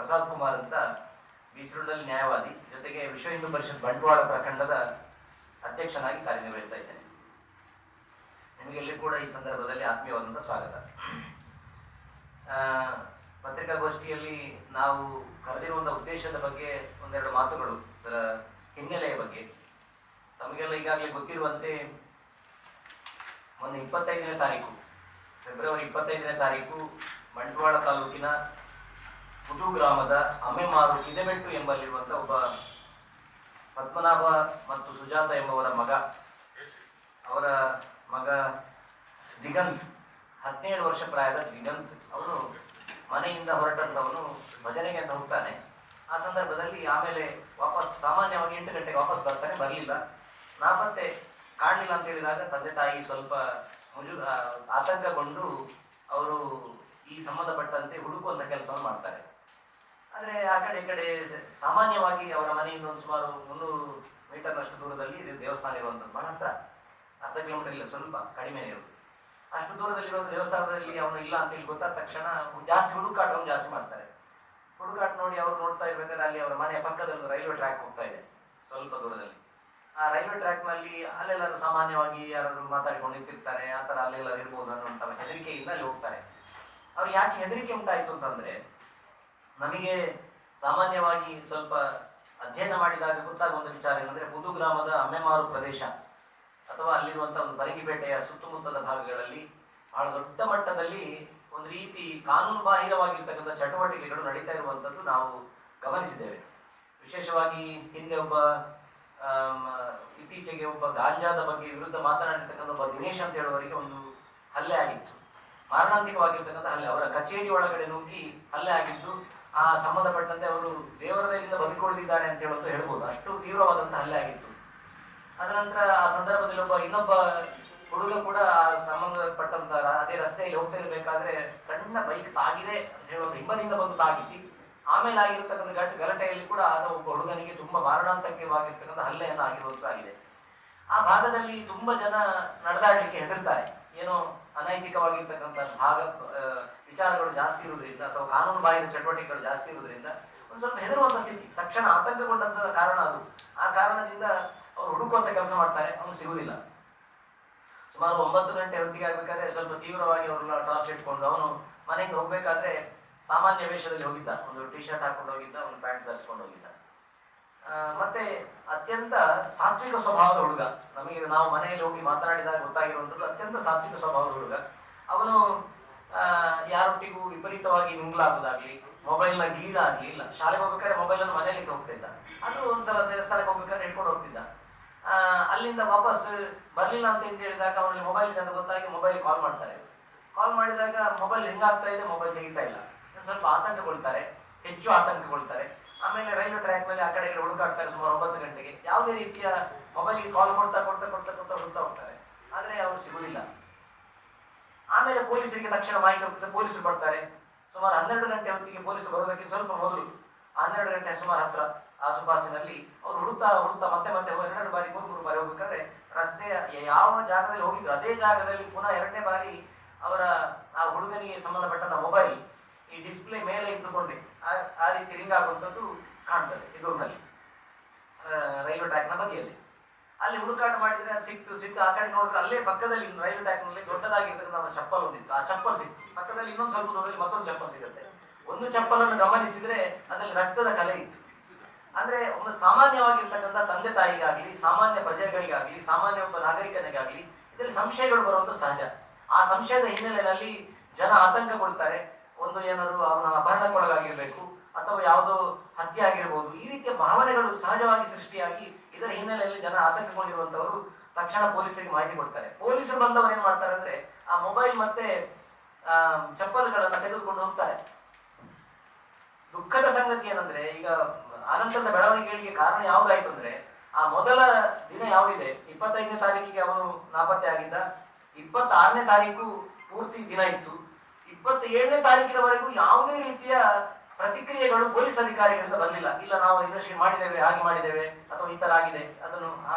ಪ್ರಸಾದ್ ಕುಮಾರ್ ಅಂತ ಬೀಸರೂರಿನಲ್ಲಿ ನ್ಯಾಯವಾದಿ, ಜೊತೆಗೆ ವಿಶ್ವ ಹಿಂದೂ ಪರಿಷತ್ ಬಂಟ್ವಾಳ ಪ್ರಖಂಡದ ಅಧ್ಯಕ್ಷನಾಗಿ ಕಾರ್ಯನಿರ್ವಹಿಸ್ತಾ ಇದ್ದೇನೆ. ನಿಮಗೆಲ್ಲರೂ ಕೂಡ ಈ ಸಂದರ್ಭದಲ್ಲಿ ಆತ್ಮೀಯವಾದಂಥ ಸ್ವಾಗತ. ಪತ್ರಿಕಾಗೋಷ್ಠಿಯಲ್ಲಿ ನಾವು ಕರೆದಿರುವಂಥ ಉದ್ದೇಶದ ಬಗ್ಗೆ ಒಂದೆರಡು ಮಾತುಗಳು, ಅದರ ಹಿನ್ನೆಲೆಯ ಬಗ್ಗೆ. ತಮಗೆಲ್ಲ ಈಗಾಗಲೇ ಗೊತ್ತಿರುವಂತೆ ಮೊನ್ನೆ 25ನೇ ತಾರೀಕು, ಫೆಬ್ರವರಿ 25ನೇ ತಾರೀಕು ಬಂಟ್ವಾಳ ತಾಲೂಕಿನ ಪುದು ಗ್ರಾಮದ ಅಮ್ಮೆಮಾರು ಕಿದೆಬೆಟ್ಟು ಎಂಬಲ್ಲಿರುವಂಥ ಒಬ್ಬ ಪದ್ಮನಾಭ ಮತ್ತು ಸುಜಾತ ಎಂಬವರ ಅವರ ಮಗ ದಿಗಂತ್, 17 ವರ್ಷ ಪ್ರಾಯದ ದಿಗಂತ್, ಅವನು ಮನೆಯಿಂದ ಹೊರಟಂಥವನು ಭಜನೆಗೆ ಅಂತ ಹೋಗ್ತಾನೆ. ಆ ಸಂದರ್ಭದಲ್ಲಿ ಆಮೇಲೆ ವಾಪಸ್ ಸಾಮಾನ್ಯವಾಗಿ 8 ಗಂಟೆಗೆ ವಾಪಸ್ ಬರ್ತಾನೆ. ಬರಲಿಲ್ಲ, ನಾಪತ್ತೆ ಕಾಣಲಿಲ್ಲ ಅಂತ ಹೇಳಿದಾಗ ತಂದೆ ತಾಯಿ ಸ್ವಲ್ಪ ಆತಂಕಗೊಂಡು ಅವರು ಈ ಸಂಬಂಧಪಟ್ಟಂತೆ ಹುಡುಕುವಂಥ ಕೆಲಸವನ್ನು ಮಾಡ್ತಾರೆ. ಆದರೆ ಆ ಕಡೆ ಈ ಕಡೆ ಸಾಮಾನ್ಯವಾಗಿ ಅವರ ಮನೆಯಿಂದ ಒಂದು ಸುಮಾರು 300 ಮೀಟರ್ನಷ್ಟು ದೂರದಲ್ಲಿ ಇದು ದೇವಸ್ಥಾನ ಇರುವಂಥದ್ದು, ಬಹಳ ಹತ್ರ, ಅರ್ಧ ಕಿಲೋಮೀಟರ್ ಇಲ್ಲ, ಸ್ವಲ್ಪ ಕಡಿಮೆ ಇರೋದು. ಅಷ್ಟು ದೂರದಲ್ಲಿರೋ ದೇವಸ್ಥಾನದಲ್ಲಿ ಅವನು ಇಲ್ಲ ಅಂತ ಹೇಳಿ ಗೊತ್ತಾದ ತಕ್ಷಣ ಜಾಸ್ತಿ ಹುಡುಕಾಟವನ್ನು ಜಾಸ್ತಿ ಮಾಡ್ತಾರೆ. ಹುಡುಕಾಟ ನೋಡಿ ಅವ್ರು ನೋಡ್ತಾ ಇರ್ಬೇಕಾದ್ರೆ ಅಲ್ಲಿ ಅವರ ಮನೆಯ ಪಕ್ಕದಲ್ಲಿ ರೈಲ್ವೆ ಟ್ರ್ಯಾಕ್ ಹೋಗ್ತಾ ಇದೆ, ಸ್ವಲ್ಪ ದೂರದಲ್ಲಿ. ಆ ರೈಲ್ವೆ ಟ್ರ್ಯಾಕ್ನಲ್ಲಿ ಅಲ್ಲೆಲ್ಲರೂ ಸಾಮಾನ್ಯವಾಗಿ ಯಾರು ಮಾತಾಡಿಕೊಂಡು ನಿಂತಿರ್ತಾರೆ, ಆ ಥರ ಅಲ್ಲೆಲ್ಲರೂ ಇರ್ಬೋದು ಅನ್ನುವಂಥ ಹೆದರಿಕೆಯಿಂದ ಅಲ್ಲಿ ಹೋಗ್ತಾರೆ. ಅವ್ರು ಯಾಕೆ ಹೆದರಿಕೆ ಉಂಟಾಯಿತು ಅಂತಂದರೆ, ನಮಗೆ ಸಾಮಾನ್ಯವಾಗಿ ಸ್ವಲ್ಪ ಅಧ್ಯಯನ ಮಾಡಿದಾಗ ಗೊತ್ತಾಗುವಂಥ ವಿಚಾರ ಏನಂದರೆ, ಪುದು ಗ್ರಾಮದ ಅಮ್ಮೆಮಾರು ಪ್ರದೇಶ ಅಥವಾ ಅಲ್ಲಿರುವಂಥ ಒಂದು ಬರಂಗಿಪೇಟೆಯ ಸುತ್ತಮುತ್ತಲ ಭಾಗಗಳಲ್ಲಿ ಬಹಳ ದೊಡ್ಡ ಮಟ್ಟದಲ್ಲಿ ಒಂದು ರೀತಿ ಕಾನೂನು ಬಾಹಿರವಾಗಿರ್ತಕ್ಕಂಥ ಚಟುವಟಿಕೆಗಳು ನಡೀತಾ ಇರುವಂಥದ್ದು ನಾವು ಗಮನಿಸಿದ್ದೇವೆ. ವಿಶೇಷವಾಗಿ ಹಿಂದೆ ಇತ್ತೀಚೆಗೆ ಒಬ್ಬ ಗಾಂಜಾದ ಬಗ್ಗೆ ವಿರುದ್ಧ ಮಾತನಾಡಿರ್ತಕ್ಕಂಥ ಒಬ್ಬ ದಿನೇಶ್ ಅಂತ ಹೇಳುವವರಿಗೆ ಒಂದು ಹಲ್ಲೆ ಆಗಿತ್ತು, ಮಾರಣಾಂತಿಕವಾಗಿರ್ತಕ್ಕಂಥ ಹಲ್ಲೆ. ಅವರ ಕಚೇರಿ ಒಳಗಡೆ ನುಗ್ಗಿ ಹಲ್ಲೆ ಆಗಿದ್ದು, ಆ ಸಂಬಂಧಪಟ್ಟಂತೆ ಅವರು ದೇವರ ದಯದಿಂದ ಬದುಕೊಳ್ಳಿದ್ದಾರೆ ಅಂತ ಹೇಳೋದು ಹೇಳ್ಬೋದು, ಅಷ್ಟು ತೀವ್ರವಾದಂಥ ಹಲ್ಲೆ ಆಗಿತ್ತು. ಅದನಂತರ ಆ ಸಂದರ್ಭದಲ್ಲಿ ಇನ್ನೊಬ್ಬ ಹುಡುಗ ಕೂಡ ಆ ಸಂಬಂಧಪಟ್ಟಂತ ಅದೇ ರಸ್ತೆಯಲ್ಲಿ ಹೋಗ್ತಾ ಇರಬೇಕಾದ್ರೆ ಸಣ್ಣ ಬೈಕ್ ತಾಗಿದೆ ಅಂತ ಹೇಳೋದು ಹಿಂಬದಿಯಿಂದ ಬಂದು ತಾಗಿಸಿ ಆಮೇಲೆ ಆಗಿರ್ತಕ್ಕಂಥ ಗಲಾಟೆಯಲ್ಲಿ ಕೂಡ ಆದ ಒಬ್ಬ ಹುಡುಗನಿಗೆ ತುಂಬಾ ಮಾರಣಾಂತಿಕವಾಗಿರ್ತಕ್ಕಂಥ ಹಲ್ಲೆಯನ್ನು ಆಗಿರುವಂತಾಗಿದೆ. ಆ ಭಾಗದಲ್ಲಿ ತುಂಬಾ ಜನ ನಡೆದಾಡಲಿಕ್ಕೆ ಹೆದರ್ತಾರೆ, ಏನೋ ಅನೈತಿಕವಾಗಿರ್ತಕ್ಕಂಥ ವಿಚಾರಗಳು ಜಾಸ್ತಿ ಇರುವುದರಿಂದ ಅಥವಾ ಕಾನೂನು ಬಾಹಿರ ಚಟುವಟಿಕೆಗಳು ಜಾಸ್ತಿ ಇರುವುದರಿಂದ ಒಂದು ಸ್ವಲ್ಪ ಹೆದರುವಂಥ ಸ್ಥಿತಿ, ತಕ್ಷಣ ಆತಂಕಗೊಂಡಂಥ ಕಾರಣ ಅದು. ಆ ಕಾರಣದಿಂದ ಅವರು ಹುಡುಕುವಂಥ ಕೆಲಸ ಮಾಡ್ತಾರೆ, ಅವನು ಸಿಗುವುದಿಲ್ಲ. ಸುಮಾರು 9 ಗಂಟೆ ಹೊತ್ತಿಗೆ ಆಗ್ಬೇಕಾದ್ರೆ ಸ್ವಲ್ಪ ತೀವ್ರವಾಗಿ ಅವ್ರನ್ನ ಟಾರ್ಚ್ ಇಟ್ಕೊಂಡು ಅವನು ಮನೆಯಿಂದ ಹೋಗ್ಬೇಕಾದ್ರೆ ಸಾಮಾನ್ಯ ವೇಷದಲ್ಲಿ ಹೋಗಿದ್ದ, ಒಂದು ಟಿ ಶರ್ಟ್ ಹಾಕೊಂಡು ಹೋಗಿದ್ದ, ಒಂದು ಪ್ಯಾಂಟ್ ಧರಿಸ್ಕೊಂಡು ಹೋಗಿದ್ದ. ಮತ್ತೆ ಅತ್ಯಂತ ಸಾತ್ವಿಕ ಸ್ವಭಾವದ ಹುಡುಗ. ನಮಗೆ ನಾವು ಮನೆಯಲ್ಲಿ ಹೋಗಿ ಮಾತನಾಡಿದಾಗ ಗೊತ್ತಾಗಿರುವಂಥದ್ದು ಅತ್ಯಂತ ಸಾತ್ವಿಕ ಸ್ವಭಾವದ ಹುಡುಗ. ಅವನು ಯಾರೊಟ್ಟಿಗೂ ವಿಪರೀತವಾಗಿ ಮಿಂಗ್ಲಾಗೋದಾಗ್ಲಿ, ಮೊಬೈಲ್ನ ಗೀಳಾಗ್ಲಿ ಇಲ್ಲ. ಶಾಲೆಗೆ ಹೋಗ್ಬೇಕಾದ್ರೆ ಮೊಬೈಲನ್ನು ಮನೆಯಲ್ಲಿ ಹೋಗ್ತಾ ಇದ್ದ, ಅದು ಒಂದ್ಸಲ ದೇವಸ್ಥಾನಕ್ಕೆ ಹೋಗ್ಬೇಕಾದ್ರೆ ಇಟ್ಕೊಂಡು ಹೋಗ್ತಿದ್ದ. ಅಲ್ಲಿಂದ ವಾಪಸ್ ಬರಲಿಲ್ಲ ಅಂತ ಹೇಳಿದಾಗ ಅವನಲ್ಲಿ ಮೊಬೈಲ್ ಅಂತ ಗೊತ್ತಾಗಿ ಮೊಬೈಲ್ ಕಾಲ್ ಮಾಡ್ತಾರೆ. ಕಾಲ್ ಮಾಡಿದಾಗ ಮೊಬೈಲ್ ರಿಂಗ್ ಆಗ್ತಾ ಇದೆ, ಮೊಬೈಲ್ ತೆಗಿತಾ ಇಲ್ಲ. ಸ್ವಲ್ಪ ಆತಂಕಗೊಳ್ತಾರೆ, ಹೆಚ್ಚು ಆತಂಕಗೊಳ್ತಾರೆ. ಆಮೇಲೆ ರೈಲ್ವೆ ಟ್ರ್ಯಾಕ್ ಮೇಲೆ ಆ ಕಡೆ ಹುಡುಕಾಡ್ತಾರೆ. ಸುಮಾರು 9 ಗಂಟೆಗೆ ಯಾವುದೇ ರೀತಿಯ ಮೊಬೈಲ್ಗೆ ಕಾಲ್ ಕೊಡ್ತಾ ಹುಡುಕ್ತಾ ಹೋಗ್ತಾರೆ, ಆದರೆ ಅವರು ಸಿಗುವುದಿಲ್ಲ. ಆಮೇಲೆ ಪೊಲೀಸರಿಗೆ ತಕ್ಷಣ ಮಾಹಿತಿ ಹೋಗ್ತದೆ, ಪೊಲೀಸರು ಬರ್ತಾರೆ. ಸುಮಾರು 12 ಗಂಟೆ ಹೊತ್ತಿಗೆ ಪೊಲೀಸರು ಬರೋದಕ್ಕೆ ಸ್ವಲ್ಪ ಮೊದಲು 12 ಗಂಟೆ ಸುಮಾರು ಹತ್ರ ಆಸುಪಾಸಿನಲ್ಲಿ ಅವರು ಹುಡುಕ್ತಾ ಮತ್ತೆ 2 ಬಾರಿ 3 ಬಾರಿ ಹೋಗ್ಬೇಕಾದ್ರೆ ರಸ್ತೆಯ ಯಾವ ಜಾಗದಲ್ಲಿ ಹೋಗಿದ್ರು ಅದೇ ಜಾಗದಲ್ಲಿ ಪುನಃ 2ನೇ ಬಾರಿ ಅವರ ಆ ಹುಡುಗನಿಗೆ ಸಂಬಂಧಪಟ್ಟಂತ ಮೊಬೈಲ್ ಈ ಡಿಸ್ಪ್ಲೇ ಮೇಲೆ ಇದ್ದುಕೊಂಡೆ ಆ ರೀತಿ ರಿಂಗ್ ಆಗುವಂಥದ್ದು ಕಾಣ್ತದೆ ಎದುರಿನಲ್ಲಿ, ರೈಲ್ವೆ ಟ್ರ್ಯಾಕ್ನ ಬದಿಯಲ್ಲಿ. ಅಲ್ಲಿ ಹುಡುಕಾಟ ಮಾಡಿದ್ರೆ ಅದು ಸಿಕ್ತು. ಆ ಕಡೆ ನೋಡಿದ್ರೆ ಅಲ್ಲೇ ಪಕ್ಕದಲ್ಲಿ ರೈಲ್ವೆ ಟ್ರ್ಯಾಕ್ನಲ್ಲಿ ದೊಡ್ಡದಾಗಿರ್ತಕ್ಕಂಥ ಚಪ್ಪಲ್ ಒಂದಿತ್ತು, ಆ ಚಪ್ಪಲ್ ಸಿಕ್ತು. ಪಕ್ಕದಲ್ಲಿ ಇನ್ನೊಂದು ಸ್ವಲ್ಪ ದೂರದಲ್ಲಿ ಮತ್ತೊಂದು ಚಪ್ಪಲ್ ಸಿಗುತ್ತೆ. ಒಂದು ಚಪ್ಪಲನ್ನು ಗಮನಿಸಿದ್ರೆ ಅದರಲ್ಲಿ ರಕ್ತದ ಕಲೆ ಇತ್ತು. ಅಂದ್ರೆ ಒಂದು ಸಾಮಾನ್ಯವಾಗಿರ್ತಕ್ಕಂಥ ತಂದೆ ತಾಯಿಗಾಗ್ಲಿ, ಸಾಮಾನ್ಯ ಪ್ರಜೆಗಳಿಗಾಗ್ಲಿ, ಸಾಮಾನ್ಯ ಒಬ್ಬ ನಾಗರಿಕನಿಗಾಗ್ಲಿ ಇದರಲ್ಲಿ ಸಂಶಯಗಳು ಬರುವುದು ಸಹಜ. ಆ ಸಂಶಯದ ಹಿನ್ನೆಲೆಯಲ್ಲಿ ಜನ ಆತಂಕಗೊಳ್ತಾರೆ. ಒಂದು ಏನಾದ್ರು ಅವನ ಅಪಹರಣಕ್ಕೊಳಗಾಗಿರ್ಬೇಕು ಅಥವಾ ಯಾವುದೋ ಹತ್ಯೆ ಆಗಿರ್ಬೋದು, ಈ ರೀತಿಯ ಭಾವನೆಗಳು ಸಹಜವಾಗಿ ಸೃಷ್ಟಿಯಾಗಿ ಇದರ ಹಿನ್ನೆಲೆಯಲ್ಲಿ ಜನ ಆತಂಕಗೊಂಡಿರುವಂತವರು ತಕ್ಷಣ ಪೊಲೀಸರಿಗೆ ಮಾಹಿತಿ ಕೊಡ್ತಾರೆ. ಪೊಲೀಸರು ಬಂದವರು ಏನ್ ಮಾಡ್ತಾರೆ ಅಂದ್ರೆ ಆ ಮೊಬೈಲ್ ಮತ್ತೆ ಚಪ್ಪಲ್ಗಳನ್ನ ತೆಗೆದುಕೊಂಡು ಹೋಗ್ತಾರೆ. ದುಃಖದ ಸಂಗತಿ ಏನಂದ್ರೆ, ಈಗ ಅನಂತರದ ಬೆಳವಣಿಗೆಗಳಿಗೆ ಕಾರಣ ಯಾವುದಾಯ್ತು ಅಂದ್ರೆ, ಆ ಮೊದಲ ದಿನ ಯಾವುದಿದೆ 25ನೇ ತಾರೀಕಿಗೆ ಅವನು ನಾಪತ್ತೆ ಆಗಿದ್ದ, 26ನೇ ತಾರೀಕು ಪೂರ್ತಿ ದಿನ ಇತ್ತು, 27ನೇ ತಾರೀಕಿನವರೆಗೂ ಯಾವುದೇ ರೀತಿಯ ಪ್ರತಿಕ್ರಿಯೆಗಳು ಪೊಲೀಸ್ ಅಧಿಕಾರಿಗಳಿಂದ ಬರಲಿಲ್ಲ. ಇಲ್ಲ, ನಾವು ಇನ್ವೆಸ್ಟಿಗೇಟ್ ಮಾಡಿದ್ದೇವೆ, ಹಾಗೆ ಮಾಡಿದ್ದೇವೆ, ಅಥವಾ ಈ ತರ ಆಗಿದೆ, ಅದನ್ನು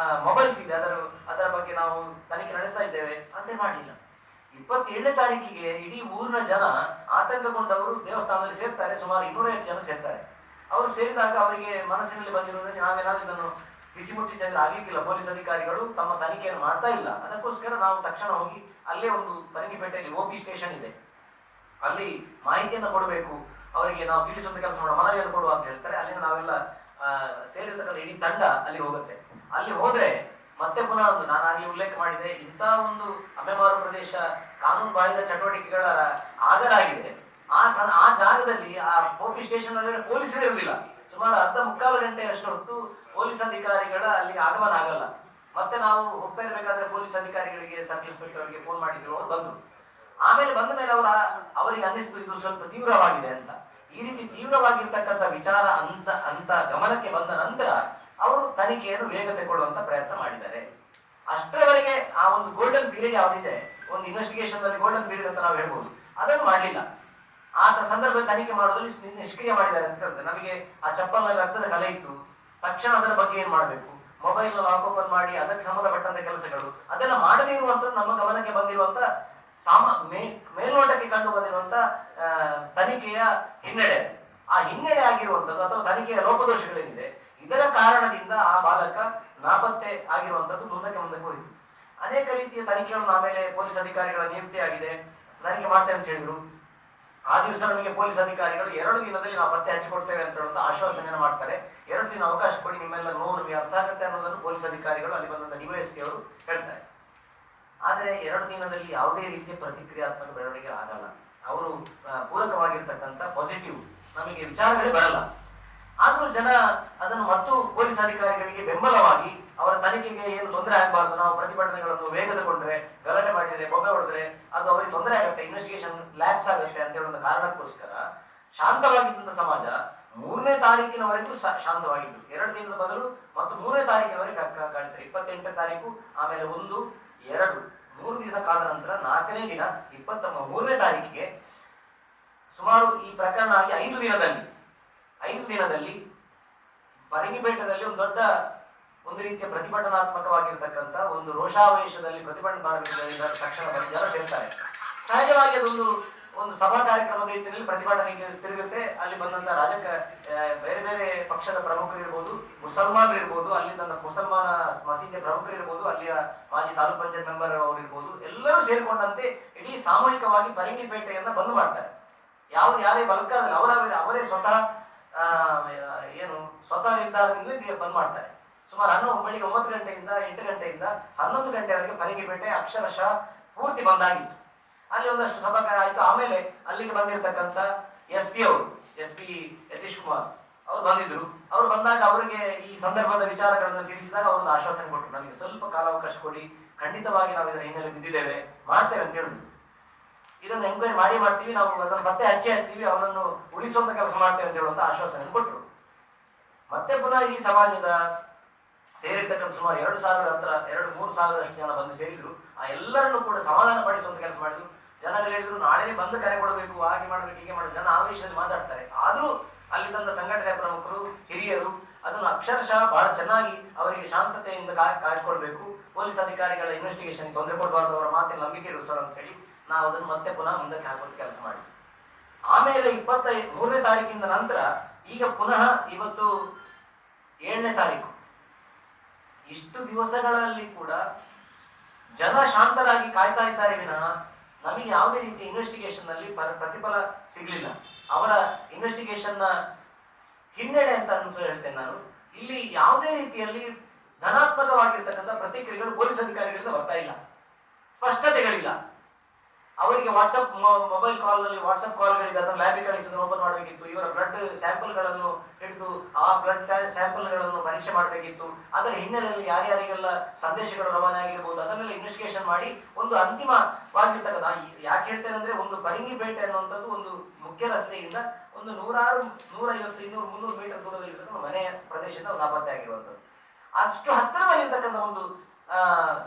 ಮೊಬೈಲ್ಸ್ ಇದೆ, ಅದರ ಬಗ್ಗೆ ನಾವು ತನಿಖೆ ನಡೆಸ್ತಾ ಇದ್ದೇವೆ ಅಂತ ಮಾಡಲಿಲ್ಲ. 27ನೇ ತಾರೀಕಿಗೆ ಇಡೀ ಊರಿನ ಜನ ಆತಂಕಗೊಂಡವರು ದೇವಸ್ಥಾನದಲ್ಲಿ ಸೇರ್ತಾರೆ. ಸುಮಾರು 250 ಜನ ಸೇರ್ತಾರೆ. ಅವರು ಸೇರಿದಾಗ ಅವರಿಗೆ ಮನಸ್ಸಿನಲ್ಲಿ ಬಂದಿರುವುದಕ್ಕೆ ನಾವೇನಾದ್ರೂ ಇದನ್ನು ಬಿಸಿ ಮುಟ್ಟಿಸಿದ್ರೆ ಆಗ್ಲಿಕ್ಕಿಲ್ಲ, ಪೊಲೀಸ್ ಅಧಿಕಾರಿಗಳು ತಮ್ಮ ತನಿಖೆಯನ್ನು ಮಾಡ್ತಾ ಇಲ್ಲ, ಅದಕ್ಕೋಸ್ಕರ ನಾವು ತಕ್ಷಣ ಹೋಗಿ ಅಲ್ಲೇ ಒಂದು ಪರಂಗಿಪೇಟೆಯಲ್ಲಿ OP ಸ್ಟೇಷನ್ ಇದೆ, ಅಲ್ಲಿ ಮಾಹಿತಿಯನ್ನು ಕೊಡಬೇಕು, ಅವರಿಗೆ ನಾವು ತಿಳಿಸುವಂತ ಕೆಲಸ ಮಾಡೋ ಮನವಿಯನ್ನು ಕೊಡುವ ಅಂತ ಹೇಳ್ತಾರೆ. ಅಲ್ಲಿಂದ ನಾವೆಲ್ಲ ಸೇರಿರ್ತಕ್ಕಂಥ ಇಡೀ ತಂಡ ಅಲ್ಲಿ ಹೋಗುತ್ತೆ. ಅಲ್ಲಿ ಹೋದ್ರೆ ಮತ್ತೆ ಪುನಃ ಒಂದು ನಾನು ಅಲ್ಲಿ ಉಲ್ಲೇಖ ಮಾಡಿದೆ, ಇಂಥ ಒಂದು ಅಮೆಮಾರು ಪ್ರದೇಶ ಕಾನೂನು ಬಾಹಿರ ಚಟುವಟಿಕೆಗಳ ಆಗರಾಗಿದೆ. ಆ ಜಾಗದಲ್ಲಿ ಆ OP ಸ್ಟೇಷನ್ ಅಲ್ಲಿ ಪೊಲೀಸರೇ ಇರುವುದಿಲ್ಲ. ಸುಮಾರು ಅರ್ಧ ಮುಕ್ಕಾಲು ಗಂಟೆ ಅಷ್ಟು ಹೊತ್ತು ಪೊಲೀಸ್ ಅಧಿಕಾರಿಗಳ ಅಲ್ಲಿ ಆಗಮನ ಆಗಲ್ಲ. ಮತ್ತೆ ನಾವು ಹೋಗ್ತಾ ಇರ್ಬೇಕಾದ್ರೆ ಪೊಲೀಸ್ ಅಧಿಕಾರಿಗಳಿಗೆ, ಸರ್ಕಲ್ ಇನ್ಸ್ಪೆಕ್ಟರ್ ಅವರಿಗೆ ಫೋನ್ ಮಾಡಿದ್ರು, ಅವರು ಬಂದ್ರು. ಆಮೇಲೆ ಬಂದ ಮೇಲೆ ಅವರಿಗೆ ಅನ್ನಿಸ್ತು ಇದು ಸ್ವಲ್ಪ ತೀವ್ರವಾಗಿದೆ ಅಂತ. ಈ ರೀತಿ ತೀವ್ರವಾಗಿರ್ತಕ್ಕಂಥ ವಿಚಾರ ಅಂತ ಗಮನಕ್ಕೆ ಬಂದ ನಂತರ ಅವರು ತನಿಖೆಯನ್ನು ವೇಗತೆ ಕೊಡುವಂತ ಪ್ರಯತ್ನ ಮಾಡಿದ್ದಾರೆ. ಅಷ್ಟರವರೆಗೆ ಆ ಒಂದು ಗೋಲ್ಡನ್ ಪೀರಿಯಡ್ ಯಾವ್ದಿದೆ, ಒಂದು ಇನ್ವೆಸ್ಟಿಗೇಷನ್ ಅಲ್ಲಿ ಗೋಲ್ಡನ್ ಪೀರಿಯಡ್ ಅಂತ ನಾವು ಹೇಳ್ಬೋದು, ಅದನ್ನು ಮಾಡಲಿಲ್ಲ. ಆ ಸಂದರ್ಭದಲ್ಲಿ ತನಿಖೆ ಮಾಡೋದ್ರಲ್ಲಿ ನಿಷ್ಕ್ರಿಯ ಮಾಡಿದ್ದಾರೆ ಅಂತ ಹೇಳ್ತಾರೆ. ನಮಗೆ ಆ ಚಪ್ಪಲ್ನಲ್ಲಿ ರಕ್ತದ ಕಲೆ ಇತ್ತು, ತಕ್ಷಣ ಅದರ ಬಗ್ಗೆ ಏನ್ ಮಾಡಬೇಕು, ಮೊಬೈಲ್ ಲಾಕ್ ಓಪನ್ ಮಾಡಿ ಅದಕ್ಕೆ ಸಂಬಂಧಪಟ್ಟಂತ ಕೆಲಸಗಳು ಅದೆಲ್ಲ ಮಾಡದೇ ಇರುವಂತದ್ದು ನಮ್ಮ ಗಮನಕ್ಕೆ ಬಂದಿರುವಂತ ಮೇಲ್ನೋಟಕ್ಕೆ ಕಂಡು ಬಂದಿರುವಂತ ತನಿಖೆಯ ಹಿನ್ನಡೆ. ಆ ಹಿನ್ನಡೆ ಆಗಿರುವಂತದ್ದು ಅಥವಾ ತನಿಖೆಯ ಲೋಪದೋಷಗಳೇನಿದೆ, ಇದರ ಕಾರಣದಿಂದ ಆ ಬಾಲಕ ನಾಪತ್ತೆ ಆಗಿರುವಂತದ್ದು ಮುಂದಕ್ಕೆ ಹೋಯಿತು. ಅನೇಕ ರೀತಿಯ ತನಿಖೆಗಳನ್ನು ಆಮೇಲೆ ಪೊಲೀಸ್ ಅಧಿಕಾರಿಗಳ ನಿಯುಕ್ತಿ ಆಗಿದೆ, ತನಿಖೆ ಮಾಡ್ತೇವೆ ಅಂತ ಹೇಳಿದ್ರು. ಆ ದಿವಸ ನಮಗೆ ಪೊಲೀಸ್ ಅಧಿಕಾರಿಗಳು 2 ದಿನದಲ್ಲಿ ನಾವು ಪತ್ತೆ ಹಚ್ಚಿಕೊಡ್ತೇವೆ ಅಂತ ಹೇಳುವಂತ ಆಶ್ವಾಸನೆಯನ್ನು ಮಾಡ್ತಾರೆ. 2 ದಿನ ಅವಕಾಶ ಕೊಡಿ, ನಿಮ್ಮೆಲ್ಲ ನೋವು ನಿಮಗೆ ಅರ್ಥ ಆಗುತ್ತೆ ಅನ್ನೋದನ್ನು ಪೊಲೀಸ್ ಅಧಿಕಾರಿಗಳು ಅಲ್ಲಿ ಬಂದಂತ DYSP ಅವರು ಹೇಳ್ತಾರೆ. ಆದ್ರೆ 2 ದಿನದಲ್ಲಿ ಯಾವುದೇ ರೀತಿಯ ಪ್ರತಿಕ್ರಿಯಾತ್ಮಕ ಬೆಳವಣಿಗೆ ಆಗಲ್ಲ. ಅವರು ಪೂರಕವಾಗಿರ್ತಕ್ಕಂಥ ಪಾಸಿಟಿವ್ ನಮಗೆ ವಿಚಾರಗಳೇ ಬರಲ್ಲ. ಆದ್ರೂ ಜನ ಅದನ್ನು ಮತ್ತು ಪೊಲೀಸ್ ಅಧಿಕಾರಿಗಳಿಗೆ ಬೆಂಬಲವಾಗಿ ಅವರ ತನಿಖೆಗೆ ಏನು ತೊಂದರೆ ಆಗಬಾರ್ದು, ನಾವು ಪ್ರತಿಭಟನೆಗಳನ್ನು ವೇಗದಗೊಂಡ್ರೆ, ಗಲಾಟೆ ಮಾಡಿದ್ರೆ, ಬೊಬ್ಬೆ ಹೊಡೆದ್ರೆ ಅದು ಅವರಿಗೆ ತೊಂದರೆ ಆಗುತ್ತೆ, ಇನ್ವೆಸ್ಟಿಗೇಷನ್ ಲ್ಯಾಪ್ಸ್ ಆಗುತ್ತೆ ಅಂತ ಹೇಳುವ ಕಾರಣಕ್ಕೋಸ್ಕರ ಶಾಂತವಾಗಿದ್ದಂತ ಸಮಾಜ 3ನೇ ತಾರೀಕಿನವರೆಗೂ ಶಾಂತವಾಗಿತ್ತು. 2 ದಿನದ ಬದಲು ಮತ್ತು 3ನೇ ತಾರೀಕಿನವರೆಗೆ ಕಾಣ್ತಾರೆ. 28ನೇ ತಾರೀಕು, ಆಮೇಲೆ 1, 2, 3 ದಿವಸ ಕಾದ ನಂತರ 4ನೇ ದಿನ 23ನೇ ತಾರೀಕಿಗೆ ಸುಮಾರು ಈ ಪ್ರಕರಣ ಆಗಿ 5 ದಿನದಲ್ಲಿ ಪರಂಗಿಪೇಟದಲ್ಲಿ ಒಂದು ರೀತಿಯ ಪ್ರತಿಭಟನಾತ್ಮಕವಾಗಿರ್ತಕ್ಕಂಥ ಒಂದು ರೋಷಾವೇಶದಲ್ಲಿ ಪ್ರತಿಭಟನೆ ಮಾಡಬೇಕಾದ ತಕ್ಷಣ ಜನ ಸೇರ್ತಾರೆ. ಸಹಜವಾಗಿ ಒಂದು ಸಭಾ ಕಾರ್ಯಕ್ರಮದ ರೀತಿಯಲ್ಲಿ ಪ್ರತಿಭಟನೆಗೆ ತಿರುಗುತ್ತೆ. ಅಲ್ಲಿ ಬಂದಂತ ಬೇರೆ ಬೇರೆ ಪಕ್ಷದ ಪ್ರಮುಖರು ಇರ್ಬೋದು, ಮುಸಲ್ಮಾನರು ಇರ್ಬೋದು, ಅಲ್ಲಿಂದ ಮುಸಲ್ಮಾನ ಮಸೀದಿಯ ಪ್ರಮುಖರು ಇರ್ಬೋದು, ಅಲ್ಲಿಯ ಮಾಜಿ ತಾಲೂಕ್ ಪಂಚಾಯತ್ ಮೆಂಬರ್ ಅವರು ಇರ್ಬೋದು, ಎಲ್ಲರೂ ಸೇರ್ಕೊಂಡಂತೆ ಇಡೀ ಸಾಮೂಹಿಕವಾಗಿ ಪರಂಗಿಪೇಟೆಯನ್ನ ಬಂದ್ ಮಾಡ್ತಾರೆ. ಯಾರೇ ಬಲಕಾದಲ್ಲಿ ಅವರೇ ಸ್ವತಃ ನಿರ್ಧಾರದಿಂದ ಬಂದ್ ಮಾಡ್ತಾರೆ. ಸುಮಾರು ಬೆಳಿಗ್ಗೆ 9 ಗಂಟೆಯಿಂದ 8 ಗಂಟೆಯಿಂದ 11 ಗಂಟೆವರೆಗೆ ಪರಂಗಿಪೇಟೆ ಅಕ್ಷರಶಃ ಪೂರ್ತಿ ಬಂದಾಗಿತ್ತು. ಅಲ್ಲಿ ಒಂದಷ್ಟು ಸಭಾಕಾರ ಆಯ್ತು. ಆಮೇಲೆ ಅಲ್ಲಿಗೆ ಬಂದಿರತಕ್ಕಂತ SP ಯತೀಶ್ ಕುಮಾರ್ ಅವರು ಬಂದಿದ್ರು. ಅವರು ಬಂದಾಗ ಅವರಿಗೆ ಈ ಸಂದರ್ಭದ ವಿಚಾರಗಳನ್ನು ತಿಳಿಸಿದಾಗ ಅವರೊಂದು ಆಶ್ವಾಸನೆ ಕೊಟ್ಟರು, ನಮಗೆ ಸ್ವಲ್ಪ ಕಾಲಾವಕಾಶ ಕೊಡಿ, ಖಂಡಿತವಾಗಿ ನಾವು ಇದರ ಹಿನ್ನೆಲೆ ಬಿದ್ದಿದ್ದೇವೆ, ಮಾಡ್ತೇವೆ ಅಂತ ಹೇಳಿದ್ರು. ಇದನ್ನು ಎಂಕ್ವೈರಿ ಮಾಡ್ತೀವಿ, ನಾವು ಅದನ್ನು ಮತ್ತೆ ಹಚ್ತೀವಿ, ಅವನನ್ನು ಉಳಿಸುವಂತ ಕೆಲಸ ಮಾಡ್ತೇವೆ ಅಂತ ಹೇಳುವಂತ ಆಶ್ವಾಸನೆ ಕೊಟ್ಟರು. ಮತ್ತೆ ಪುನಃ ಈ ಸಮಾಜದ ಸೇರಿರ್ತಕ್ಕಂಥ ಸುಮಾರು 2,000-3,000 ಜನ ಬಂದು ಸೇರಿದ್ರು. ಆ ಎಲ್ಲರನ್ನು ಕೂಡ ಸಮಾಧಾನ ಪಡಿಸುವಂತ ಕೆಲಸ ಮಾಡಿದ್ರು. ಜನರು ಹೇಳಿದ್ರು, ನಾಳೆನೇ ಬಂದು ಕರೆ ಕೊಡಬೇಕು, ಹಾಗೆ ಮಾಡಬೇಕು, ಹೀಗೆ ಮಾಡಬೇಕು. ಜನ ಆವೇಶದಲ್ಲಿ ಮಾತಾಡ್ತಾರೆ. ಆದ್ರೂ ಅಲ್ಲಿ ತಂದ ಸಂಘಟನೆಯ ಪ್ರಮುಖರು, ಹಿರಿಯರು ಅದನ್ನು ಅಕ್ಷರಶಃ ಬಹಳ ಚೆನ್ನಾಗಿ ಅವರಿಗೆ ಶಾಂತತೆಯಿಂದ ಕಾಯ್ಕೊಳ್ಬೇಕು, ಪೊಲೀಸ್ ಅಧಿಕಾರಿಗಳ ಇನ್ವೆಸ್ಟಿಗೇಷನ್ ತೊಂದರೆ ಕೊಡಬಾರ್ದು, ಅವರ ಮಾತಿನ ನಂಬಿಕೆ ಇರಿಸೋಣ ಅಂತ ಹೇಳಿ ನಾವು ಅದನ್ನು ಮತ್ತೆ ಪುನಃ ಮುಂದಕ್ಕೆ ಹಾಕುವಂತ ಕೆಲಸ ಮಾಡಿದ್ವಿ. ಆಮೇಲೆ 23ನೇ ತಾರೀಕಿಂದ ನಂತರ ಈಗ ಪುನಃ ಇವತ್ತು 7ನೇ ತಾರೀಕು, ಇಷ್ಟು ದಿವಸಗಳಲ್ಲಿ ಕೂಡ ಜನ ಶಾಂತರಾಗಿ ಕಾಯ್ತಾ ಇದ್ದಾರೆ ವಿನಃ ನಮಗೆ ಯಾವುದೇ ರೀತಿಯ ಇನ್ವೆಸ್ಟಿಗೇಷನ್ ನಲ್ಲಿ ಪ್ರತಿಫಲ ಸಿಗ್ಲಿಲ್ಲ. ಅವರ ಇನ್ವೆಸ್ಟಿಗೇಷನ್ ನ ಹಿನ್ನಡೆ ಅಂತ ಹೇಳ್ತೇನೆ ನಾನು. ಇಲ್ಲಿ ಯಾವುದೇ ರೀತಿಯಲ್ಲಿ ಧನಾತ್ಮಕವಾಗಿರ್ತಕ್ಕಂಥ ಪ್ರತಿಕ್ರಿಯೆಗಳು ಪೊಲೀಸ್ ಅಧಿಕಾರಿಗಳಿಂದ ಬರ್ತಾ ಇಲ್ಲ, ಸ್ಪಷ್ಟತೆಗಳಿಲ್ಲ. ಅವರಿಗೆ ಮೊಬೈಲ್ ಕಾಲ್ಗಳಿದೆ, ಅದನ್ನು ಲ್ಯಾಬಿಗೆ ಕಳಿಸಿ ಓಪನ್ ಮಾಡಬೇಕಿತ್ತು. ಇವರ ಬ್ಲಡ್ ಸ್ಯಾಂಪಲ್ಗಳನ್ನು ಹಿಡಿದು ಆ ಬ್ಲಡ್ ಸ್ಯಾಂಪಲ್ಗಳನ್ನು ಪರೀಕ್ಷೆ ಮಾಡಬೇಕಿತ್ತು. ಅದರ ಹಿನ್ನೆಲೆಯಲ್ಲಿ ಯಾರ್ಯಾರಿಗೆಲ್ಲ ಸಂದೇಶಗಳು ರವಾನೆ ಆಗಿರ್ಬೋದು ಅದನ್ನೆಲ್ಲ ಇನ್ವೆಸ್ಟಿಗೇಷನ್ ಮಾಡಿ ಒಂದು ಅಂತಿಮವಾಗಿರ್ತಕ್ಕಂಥ, ಯಾಕೆ ಹೇಳ್ತೇನೆ ಅಂದ್ರೆ, ಒಂದು ಪರಂಗಿಪೇಟೆ ಅನ್ನುವಂಥದ್ದು ಒಂದು ಮುಖ್ಯ ರಸ್ತೆಯಿಂದ ಒಂದು 150, 200, 300 ಮೀಟರ್ ದೂರದಲ್ಲಿರ್ತಕ್ಕಂಥ ಮನೆಯ ಪ್ರದೇಶದಿಂದ ನಾಪತ್ತೆ ಆಗಿರುವಂಥದ್ದು. ಅಷ್ಟು ಹತ್ತಿರದಲ್ಲಿರ್ತಕ್ಕಂಥ ಒಂದು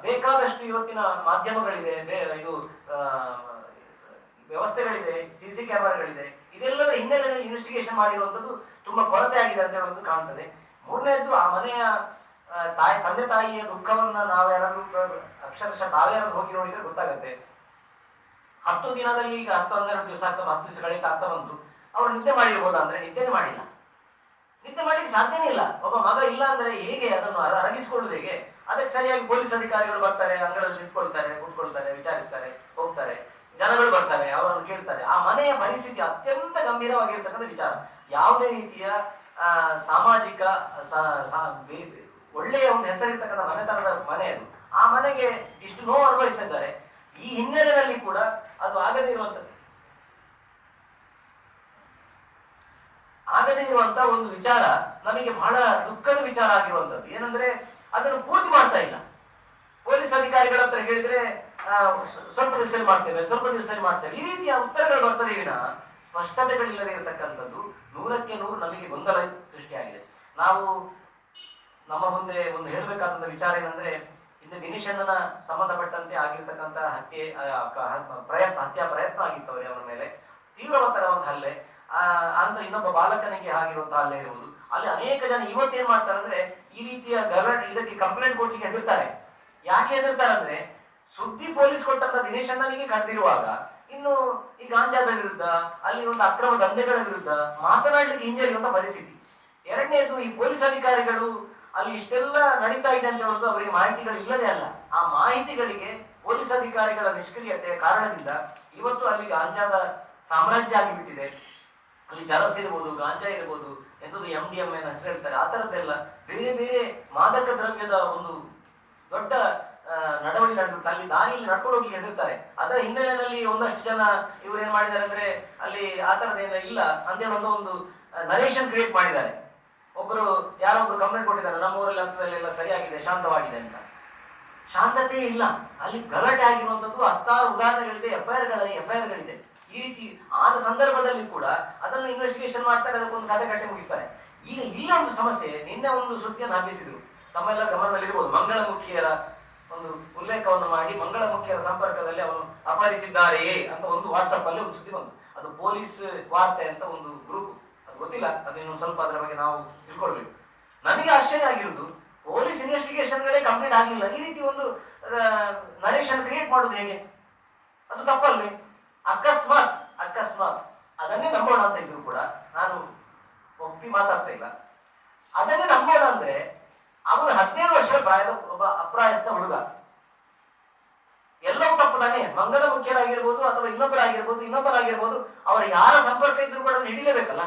ಬೇಕಾದಷ್ಟು ಇವತ್ತಿನ ಮಾಧ್ಯಮಗಳಿದೆ, ವ್ಯವಸ್ಥೆಗಳಿದೆ, CC ಕ್ಯಾಮೆರಾಗಳಿದೆ. ಇದೆಲ್ಲದರ ಹಿನ್ನೆಲೆಯಲ್ಲಿ ಇನ್ವೆಸ್ಟಿಗೇಷನ್ ಮಾಡಿರುವಂಥದ್ದು ತುಂಬಾ ಕೊರತೆ ಆಗಿದೆ ಅಂತ ಹೇಳೋದು ಕಾಣ್ತದೆ. 3ನೇದ್ದು, ಆ ಮನೆಯ ತಂದೆ ತಾಯಿಯ ದುಃಖವನ್ನ ನಾವ್ಯಾರಾದ್ರೂ ಅಕ್ಷರಶಃ ತಾವ್ಯಾರಾದ್ರೂ ಹೋಗಿ ನೋಡಿದ್ರೆ ಗೊತ್ತಾಗತ್ತೆ. 10 ದಿನದಲ್ಲಿ ಈಗ 10-12 ದಿವಸ ಆಗ್ತಾ 10 ದಿವಸಗಳಿಗೆ ಆಗ್ತಾ ಬಂತು. ಅವರು ನಿದ್ದೆ ಮಾಡಿರ್ಬೋದಾ ಅಂದ್ರೆ ನಿದ್ದೆನೇ ಮಾಡಿಲ್ಲ. ನಿದ್ದೆ ಮಾಡಲಿಕ್ಕೆ ಸಾಧ್ಯನೇ ಇಲ್ಲ. ಒಬ್ಬ ಮಗ ಇಲ್ಲ ಅಂದ್ರೆ ಹೇಗೆ ಅದನ್ನು ಅರಗಿಸಿಕೊಳ್ಳುವುದು ಹೇಗೆ? ಅದಕ್ಕೆ ಸರಿಯಾಗಿ ಪೊಲೀಸ್ ಅಧಿಕಾರಿಗಳು ಬರ್ತಾರೆ, ಅಂಗಳದಲ್ಲಿ ನಿಂತ್ಕೊಳ್ತಾರೆ, ಕೂತ್ಕೊಳ್ತಾರೆ, ವಿಚಾರಿಸ್ತಾರೆ, ಹೋಗ್ತಾರೆ. ಜನಗಳು ಬರ್ತಾರೆ, ಅವರನ್ನು ಕೇಳ್ತಾರೆ. ಆ ಮನೆಯ ಪರಿಸ್ಥಿತಿ ಅತ್ಯಂತ ಗಂಭೀರವಾಗಿರ್ತಕ್ಕಂಥ ವಿಚಾರ. ಯಾವುದೇ ರೀತಿಯ ಸಾಮಾಜಿಕ ಒಳ್ಳೆಯ ಒಂದು ಹೆಸರಿರ್ತಕ್ಕಂಥ ಮನೆತನದ ಮನೆ ಅದು. ಆ ಮನೆಗೆ ಇಷ್ಟು ನೋವು ಅನುಭವಿಸಿದ್ದಾರೆ. ಈ ಹಿನ್ನೆಲೆಯಲ್ಲಿ ಕೂಡ ಅದು ಆಗದೇ ಇರುವಂತ ಒಂದು ವಿಚಾರ ನಮಗೆ ಬಹಳ ದುಃಖದ ವಿಚಾರ ಆಗಿರುವಂತದ್ದು. ಏನಂದ್ರೆ ಅದನ್ನು ಪೂರ್ತಿ ಮಾಡ್ತಾ ಇಲ್ಲ. ಪೊಲೀಸ್ ಅಧಿಕಾರಿಗಳ ಹತ್ರ ಹೇಳಿದ್ರೆ ಸ್ವಲ್ಪ ದಿವಸದಲ್ಲಿ ಮಾಡ್ತೇವೆ, ಈ ರೀತಿಯ ಉತ್ತರಗಳು ಬರ್ತದೆ ವಿನ ಸ್ಪಷ್ಟತೆಗಳಿಲ್ಲದೆ ಇರತಕ್ಕಂಥದ್ದು 100ಕ್ಕೆ 100 ನಮಗೆ ಗೊಂದಲ ಸೃಷ್ಟಿಯಾಗಿದೆ. ನಾವು ನಮ್ಮ ಮುಂದೆ ಒಂದು ಹೇಳಬೇಕಾದಂತ ವಿಚಾರ ಏನಂದ್ರೆ, ಹಿಂದೆ ದಿನೇಶ್ ಅಣ್ಣನ ಸಂಬಂಧಪಟ್ಟಂತೆ ಆಗಿರ್ತಕ್ಕಂಥ ಹತ್ಯಾ ಪ್ರಯತ್ನ ಆಗಿತ್ತು ಅವರ ಮೇಲೆ, ತೀವ್ರವಾದ ಒಂದು ಹಲ್ಲೆ. ಅಂತ ಇನ್ನೊಬ್ಬ ಬಾಲಕನಿಗೆ ಆಗಿರುವಂತಹ ಹಲ್ಲೆ ಇರುವುದು. ಅಲ್ಲಿ ಅನೇಕ ಜನ ಇವತ್ತೇನ್ ಮಾಡ್ತಾರೆ ಅಂದ್ರೆ, ಈ ರೀತಿಯ ಇದಕ್ಕೆ ಕಂಪ್ಲೇಂಟ್ ಕೊಡ್ಲಿಕ್ಕೆ ಹೆದರ್ತಾರೆ. ಯಾಕೆ ಹೆದರ್ತಾರೆ ಅಂದ್ರೆ, ಸುದ್ದಿ ಪೊಲೀಸ್ ಕೊಟ್ಟಂತ ದಿನೇಶ್ ಅಣ್ಣನಿಗೆ ಕಳೆದಿರುವಾಗ ಇನ್ನು ಈ ಗಾಂಜಾದ ವಿರುದ್ಧ, ಅಲ್ಲಿ ಒಂದು ಅಕ್ರಮ ದಂಧೆಗಳ ವಿರುದ್ಧ ಮಾತನಾಡ್ಲಿಕ್ಕೆ ಹಿಂಜರಿಯುವಂತ ಪರಿಸ್ಥಿತಿ. ಎರಡನೇದು, ಈ ಪೊಲೀಸ್ ಅಧಿಕಾರಿಗಳು ಅಲ್ಲಿ ಇಷ್ಟೆಲ್ಲ ನಡೀತಾ ಇದೆ ಅಂತ ಹೇಳೋದು ಅವರಿಗೆ ಮಾಹಿತಿಗಳು ಇಲ್ಲದೆ ಅಲ್ಲ. ಆ ಮಾಹಿತಿಗಳಿಗೆ ಪೊಲೀಸ್ ಅಧಿಕಾರಿಗಳ ನಿಷ್ಕ್ರಿಯತೆಯ ಕಾರಣದಿಂದ ಇವತ್ತು ಅಲ್ಲಿ ಗಾಂಜಾದ ಸಾಮ್ರಾಜ್ಯ ಆಗಿಬಿಟ್ಟಿದೆ. ಅಲ್ಲಿ ಚರಸ್ ಇರ್ಬೋದು, ಗಾಂಜಾ ಇರ್ಬೋದು, ಎಂಥದ್ದು MDMA ಹೆಸರು ಹೇಳ್ತಾರೆ, ಆ ತರದ್ದೆಲ್ಲ ಬೇರೆ ಬೇರೆ ಮಾದಕ ದ್ರವ್ಯದ ಒಂದು ದೊಡ್ಡ ನಡವಳಿಕೆ ನಡೆದಿರುತ್ತೆ. ಅಲ್ಲಿ ದಾರಿಯಲ್ಲಿ ನಡ್ಕೊಂಡು ಹೋಗ್ಲಿಕ್ಕೆ ಹೆದರ್ತಾರೆ. ಅದರ ಹಿನ್ನೆಲೆಯಲ್ಲಿ ಒಂದಷ್ಟು ಜನ ಇವ್ರು ಏನ್ ಮಾಡಿದ್ದಾರೆ ಅಂದ್ರೆ, ಅಲ್ಲಿ ಆ ತರದೇನ ಇಲ್ಲ ಅಂತೇಳಿ ಒಂದು ನರೇಷನ್ ಕ್ರಿಯೇಟ್ ಮಾಡಿದ್ದಾರೆ. ಯಾರೊಬ್ರು ಕಂಪ್ಲೇಂಟ್ ಕೊಟ್ಟಿದ್ದಾರೆ, ನಮ್ಮ ಊರಲ್ಲಿ ಹಂತದಲ್ಲೆಲ್ಲ ಸರಿಯಾಗಿದೆ, ಶಾಂತವಾಗಿದೆ ಅಂತ. ಶಾಂತತೆ ಇಲ್ಲ. ಅಲ್ಲಿ ಗಲಾಟೆ ಆಗಿರುವಂತದ್ದು 10 ಉದಾಹರಣೆಗಳಿದೆ, ಎಫ್ಐಆರ್ಗಳಿದೆ. ಈ ರೀತಿ ಆದ ಸಂದರ್ಭದಲ್ಲಿ ಕೂಡ ಅದನ್ನು ಇನ್ವೆಸ್ಟಿಗೇಷನ್ ಮಾಡ್ತಾರೆ, ಅದಕ್ಕೊಂದು ಕತೆ ಕಟ್ಟಿ ಮುಗಿಸ್ತಾರೆ. ಈಗ ಇಲ್ಲ ಒಂದು ಸಮಸ್ಯೆ. ನಿನ್ನೆ ಒಂದು ಸುದ್ದಿಯನ್ನು ಹಬ್ಬಿಸಿದ್ರು, ತಮ್ಮೆಲ್ಲ ಗಮನದಲ್ಲಿರ್ಬೋದು. ಮಂಗಳಮುಖಿಯರ ಒಂದು ಉಲ್ಲೇಖವನ್ನು ಮಾಡಿ, ಮಂಗಳಮುಖಿಯರ ಸಂಪರ್ಕದಲ್ಲಿ ಅವನು ಅಪಹರಿಸಿದ್ದಾರೆಯೇ ಅಂತ ಒಂದು ವಾಟ್ಸಪ್ ಅಲ್ಲಿ ಒಂದು ಸುದ್ದಿ ಬಂತು. ಅದು ಪೊಲೀಸ್ ವಾರ್ತೆ ಅಂತ ಒಂದು ಗ್ರೂಪ್, ಅದು ಗೊತ್ತಿಲ್ಲ, ಅದನ್ನು ಸ್ವಲ್ಪ ಅದರ ಬಗ್ಗೆ ನಾವು ತಿಳ್ಕೊಳ್ಬೇಕು. ನಮಗೆ ಆಶ್ಚರ್ಯ ಆಗಿರುವುದು, ಪೊಲೀಸ್ ಇನ್ವೆಸ್ಟಿಗೇಷನ್ಗಳೇ ಕಂಪ್ಲೀಟ್ ಆಗಲಿಲ್ಲ, ಈ ರೀತಿ ಒಂದು ನರೇಷನ್ ಕ್ರಿಯೇಟ್ ಮಾಡೋದು ಹೇಗೆ? ಅದು ತಪ್ಪಲ್ವೇ? ಅಕಸ್ಮಾತ್ ಅದನ್ನೇ ನಂಬೋಣ ಅಂತ ಇದ್ರು ಕೂಡ ನಾನು ಒಪ್ಪಿ ಮಾತಾಡ್ತಾ ಇಲ್ಲ. ಅದನ್ನೇ ನಂಬೋಣ ಅಂದ್ರೆ, ಅವನು 17 ವರ್ಷದ ಪ್ರಾಯದ ಒಬ್ಬ ಅಪ್ರಾಯಸ್ಥ ಹುಡುಗ. ಎಲ್ಲವೂ ತಪ್ಪು ತಾನೆ. ಮಂಗಳ ಮುಖ್ಯರಾಗಿರ್ಬೋದು ಅಥವಾ ಇನ್ನೊಬ್ಬರಾಗಿರ್ಬೋದು, ಅವರ ಯಾರ ಸಂಪರ್ಕ ಇದ್ರು ಕೂಡ ಅದನ್ನು ಹಿಡಿಲೇಬೇಕಲ್ಲ.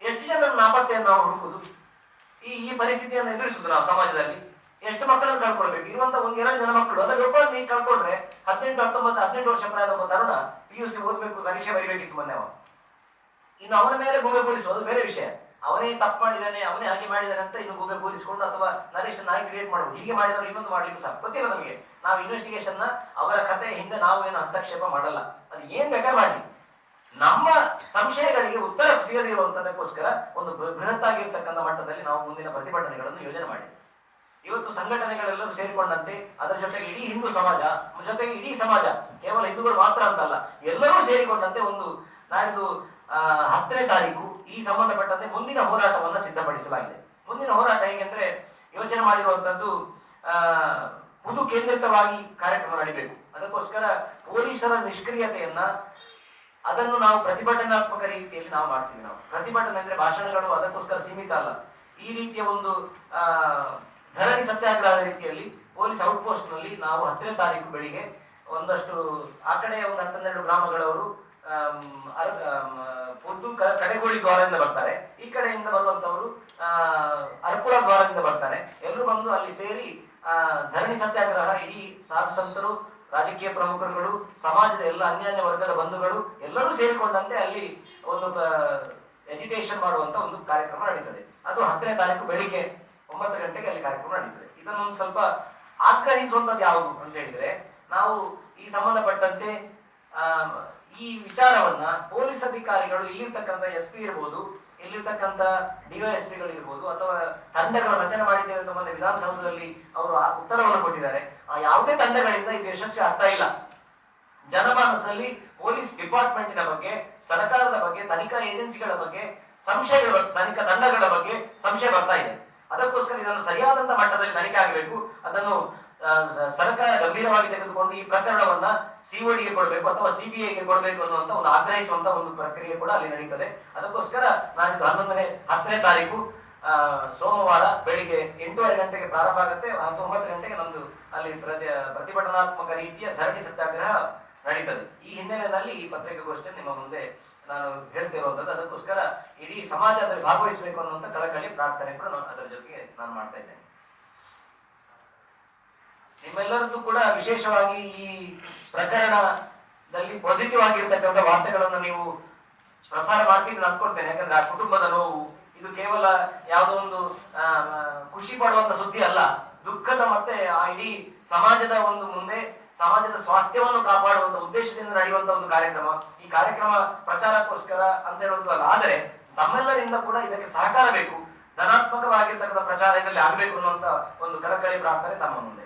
ಎಷ್ಟು ಜನರ ನಾಪತ್ತೆಯನ್ನು ನಾವು ಹುಡುಕುದು, ಈ ಪರಿಸ್ಥಿತಿಯನ್ನು ಎದುರಿಸುದು ನಾವು ಸಮಾಜದಲ್ಲಿ. ಎಷ್ಟು ಮಕ್ಕಳನ್ನು ಕಳ್ಕೊಳ್ಬೇಕು? ಇರುವಂತ 1-2 ಜನ ಮಕ್ಕಳು, ಅದರಲ್ಲಿ ಒಬ್ಬ ನೀವು ಕಳ್ಕೊಂಡ್ರೆ 18 ವರ್ಷ ಪ್ರಾಯದ ಒಬ್ಬ ತರುಣ PUC ಓದ್ಬೇಕು, ಪರೀಕ್ಷೆ ಬರೀಬೇಕಿತ್ತು ಮೊನ್ನೆ. ಇನ್ನು ಅವನ ಮೇಲೆ ಗೂಬೆ ಕೂರಿಸುವುದು ಬೇರೆ ವಿಷಯ. ಅವನೇ ತಪ್ಪು ಮಾಡಿದ್ದಾನೆ, ಅವನೇ ಹಾಗೆ ಮಾಡಿದ್ದಾನೆ ಅಂತ ಇನ್ನು ಗೂಬೆ ಕೂರಿಸಿಕೊಂಡು ಅಥವಾ ನರೇಶನ್ ಆಗಿ ಕ್ರಿಯೇಟ್ ಮಾಡುವುದು. ಹೀಗೆ ಮಾಡಿದವರು ಇನ್ನೊಂದು ಮಾಡ್ಲಿಕ್ಕೆ ಸಾಕು, ಗೊತ್ತಿಲ್ಲ ನಮಗೆ. ನಾವು ಇನ್ವೆಸ್ಟಿಗೇಷನ್ ಅವರ ಕಥೆ ಹಿಂದೆ ನಾವು ಏನು ಹಸ್ತಕ್ಷೇಪ ಮಾಡಲ್ಲ. ಅದು ಏನ್ ಬೇಕಾದ್ರೆ ಮಾಡಿ, ನಮ್ಮ ಸಂಶಯಗಳಿಗೆ ಉತ್ತರ ಸಿಗದಿರುವಂತದಕ್ಕೋಸ್ಕರ ಒಂದು ಬೃಹತ್ ಆಗಿರ್ತಕ್ಕಂಥ ಮಟ್ಟದಲ್ಲಿ ನಾವು ಮುಂದಿನ ಪ್ರತಿಭಟನೆಗಳನ್ನು ಯೋಜನೆ ಮಾಡಿ, ಇವತ್ತು ಸಂಘಟನೆಗಳೆಲ್ಲರೂ ಸೇರಿಕೊಂಡಂತೆ, ಅದರ ಜೊತೆಗೆ ಇಡೀ ಹಿಂದೂ ಸಮಾಜ, ಜೊತೆಗೆ ಇಡೀ ಸಮಾಜ, ಕೇವಲ ಹಿಂದೂಗಳು ಮಾತ್ರ ಅಂತಲ್ಲ, ಎಲ್ಲರೂ ಸೇರಿಕೊಂಡಂತೆ ಒಂದು ನಾಡಿದ್ದು 10ನೇ ತಾರೀಕು ಈ ಸಂಬಂಧಪಟ್ಟಂತೆ ಮುಂದಿನ ಹೋರಾಟವನ್ನು ಸಿದ್ಧಪಡಿಸಲಾಗಿದೆ. ಮುಂದಿನ ಹೋರಾಟ ಹೇಗೆಂದ್ರೆ, ಯೋಚನೆ ಮಾಡಿರುವಂತದ್ದು ಹುದು ಕೇಂದ್ರಿತವಾಗಿ ಕಾರ್ಯಕ್ರಮ ನಡೀಬೇಕು. ಅದಕ್ಕೋಸ್ಕರ ಪೊಲೀಸರ ನಿಷ್ಕ್ರಿಯತೆಯನ್ನ ಅದನ್ನು ನಾವು ಪ್ರತಿಭಟನಾತ್ಮಕ ರೀತಿಯಲ್ಲಿ ನಾವು ಮಾಡ್ತೀವಿ. ನಾವು ಪ್ರತಿಭಟನೆ ಅಂದ್ರೆ ಭಾಷಣಗಳು ಅದಕ್ಕೋಸ್ಕರ ಸೀಮಿತ ಅಲ್ಲ. ಈ ರೀತಿಯ ಒಂದು ಧರಣಿ ಸತ್ಯಾಗ್ರಹದ ರೀತಿಯಲ್ಲಿ ಪೊಲೀಸ್ ಔಟ್ಪೋಸ್ಟ್ ನಲ್ಲಿ ನಾವು 10ನೇ ತಾರೀಕು ಬೆಳಿಗ್ಗೆ ಒಂದಷ್ಟು ಆ ಕಡೆ ಒಂದು 10-12 ಗ್ರಾಮಗಳವರು ಕಡೆಗೋಳಿ ದ್ವಾರದಿಂದ ಬರ್ತಾರೆ, ಈ ಕಡೆಯಿಂದ ಬರುವಂತವರು ಅರಕುಳ ದ್ವಾರದಿಂದ ಬರ್ತಾರೆ. ಎಲ್ಲರೂ ಬಂದು ಅಲ್ಲಿ ಸೇರಿ ಧರಣಿ ಸತ್ಯಾಗ್ರಹ, ಇಡೀ ಸಾಧು ಸಂತರು, ರಾಜಕೀಯ ಪ್ರಮುಖರುಗಳು, ಸಮಾಜದ ಎಲ್ಲ ಅನ್ಯಾನ್ಯ ವರ್ಗದ ಬಂಧುಗಳು ಎಲ್ಲರೂ ಸೇರಿಕೊಂಡಂತೆ ಅಲ್ಲಿ ಒಂದು ಎಜುಟೇಷನ್ ಮಾಡುವಂತ ಒಂದು ಕಾರ್ಯಕ್ರಮ ನಡೀತದೆ. ಅದು 10ನೇ ತಾರೀಕು ಬೆಳಿಗ್ಗೆ 9 ಗಂಟೆಗೆ ಅಲ್ಲಿ ಕಾರ್ಯಕ್ರಮ ನಡೀತದೆ. ಇದನ್ನೊಂದು ಸ್ವಲ್ಪ ಆಗ್ರಹಿಸುವಂತದ್ದು ಯಾವುದು ಅಂತ ಹೇಳಿದ್ರೆ, ನಾವು ಈ ಸಂಬಂಧಪಟ್ಟಂತೆ ಈ ವಿಚಾರವನ್ನ ಪೊಲೀಸ್ ಅಧಿಕಾರಿಗಳು, ಇಲ್ಲಿರ್ತಕ್ಕಂಥ SP ಇರ್ಬೋದು, ಇಲ್ಲಿರ್ತಕ್ಕಂಥ DYSPಗಳು ಇರ್ಬೋದು, ಅಥವಾ ತಂಡಗಳ ರಚನೆ ಮಾಡಿದ್ದೇವೆ ಅಂತ ಮೊನ್ನೆ ವಿಧಾನಸೌಧದಲ್ಲಿ ಅವರು ಉತ್ತರವನ್ನು ಕೊಟ್ಟಿದ್ದಾರೆ. ಯಾವುದೇ ತಂಡಗಳಿಂದ ಇದು ಯಶಸ್ವಿ ಆಗ್ತಾ ಇಲ್ಲ. ಜನಮಾನಸದಲ್ಲಿ ಪೊಲೀಸ್ ಡಿಪಾರ್ಟ್ಮೆಂಟಿನ ಬಗ್ಗೆ, ಸರ್ಕಾರದ ಬಗ್ಗೆ, ತನಿಖಾ ಏಜೆನ್ಸಿಗಳ ಬಗ್ಗೆ ಸಂಶಯಗಳು, ತನಿಖಾ ತಂಡಗಳ ಬಗ್ಗೆ ಸಂಶಯ ಬರ್ತಾ ಇದೆ. ಅದಕ್ಕೋಸ್ಕರ ಇದನ್ನು ಸರಿಯಾದಂತ ಮಟ್ಟದಲ್ಲಿ ತನಿಖೆ ಆಗಬೇಕು. ಅದನ್ನು ಸರ್ಕಾರ ಗಂಭೀರವಾಗಿ ತೆಗೆದುಕೊಂಡು ಈ ಪ್ರಕರಣವನ್ನ ಸಿಒಡಿಗೆ ಕೊಡಬೇಕು ಅಥವಾ ಸಿಬಿಐಗೆ ಕೊಡಬೇಕು ಅನ್ನುವಂತ ಒಂದು ಆಗ್ರಹಿಸುವಂತ ಒಂದು ಪ್ರಕ್ರಿಯೆ ಕೂಡ ಅಲ್ಲಿ ನಡೀತದೆ. ಅದಕ್ಕೋಸ್ಕರ ನಾಡಿದ್ದು 10ನೇ ತಾರೀಕು ಸೋಮವಾರ ಬೆಳಿಗ್ಗೆ 8:30 ಗಂಟೆಗೆ ಪ್ರಾರಂಭ ಆಗುತ್ತೆ. 9 ಗಂಟೆಗೆ ನಮ್ದು ಅಲ್ಲಿ ಪ್ರತಿಭಟನಾತ್ಮಕ ರೀತಿಯ ಧರಣಿ ಸತ್ಯಾಗ್ರಹ ನಡೀತದೆ. ಈ ಹಿನ್ನೆಲೆಯಲ್ಲಿ ಈ ಪತ್ರಿಕಾಗೋಷ್ಠಿ ನಿಮ್ಮ ಮುಂದೆ ನಾನು ಹೇಳ್ತಿರುವಂತದ್ದು. ಅದಕ್ಕೋಸ್ಕರ ಇಡೀ ಸಮಾಜ ಅದರಲ್ಲಿ ಭಾಗವಹಿಸಬೇಕು ಅನ್ನುವಂತ ಕಳಕಳಿ ಪ್ರಾರ್ಥನೆ ಕೂಡ ಅದರ ಜೊತೆಗೆ ನಾನು ಮಾಡ್ತಾ ಇದ್ದೇನೆ. ನಿಮ್ಮೆಲ್ಲರದ್ದು ಕೂಡ ವಿಶೇಷವಾಗಿ ಈ ಪ್ರಕರಣದಲ್ಲಿ ಪಾಸಿಟಿವ್ ಆಗಿರ್ತಕ್ಕಂಥ ವಾರ್ತೆಗಳನ್ನು ನೀವು ಪ್ರಸಾರ ಮಾಡ್ತಿದ್ರೆ ಅನ್ಕೊಳ್ತೇನೆ. ಯಾಕಂದ್ರೆ ಆ ಕುಟುಂಬದ ನೋವು ಇದು ಕೇವಲ ಯಾವುದೋ ಒಂದು ಖುಷಿ ಪಡುವಂತ ಸುದ್ದಿ ಅಲ್ಲ, ದುಃಖದ ಮತ್ತೆ ಆ ಇಡೀ ಸಮಾಜದ ಒಂದು ಮುಂದೆ ಸಮಾಜದ ಸ್ವಾಸ್ಥ್ಯವನ್ನು ಕಾಪಾಡುವಂತ ಉದ್ದೇಶದಿಂದ ನಡೆಯುವಂತ ಒಂದು ಕಾರ್ಯಕ್ರಮ. ಈ ಕಾರ್ಯಕ್ರಮ ಪ್ರಚಾರಕ್ಕೋಸ್ಕರ ಅಂತ ಹೇಳುವುದು ಅಲ್ಲ, ಆದರೆ ತಮ್ಮೆಲ್ಲರಿಂದ ಕೂಡ ಇದಕ್ಕೆ ಸಹಕಾರ ಬೇಕು, ಧನಾತ್ಮಕವಾಗಿರ್ತಕ್ಕಂಥ ಪ್ರಚಾರ ಇದರಲ್ಲಿ ಆಗಬೇಕು ಅನ್ನುವಂತ ಒಂದು ಕಳಕಳಿ ಪ್ರಾರ್ಥನೆ ತಮ್ಮ ಮುಂದೆ.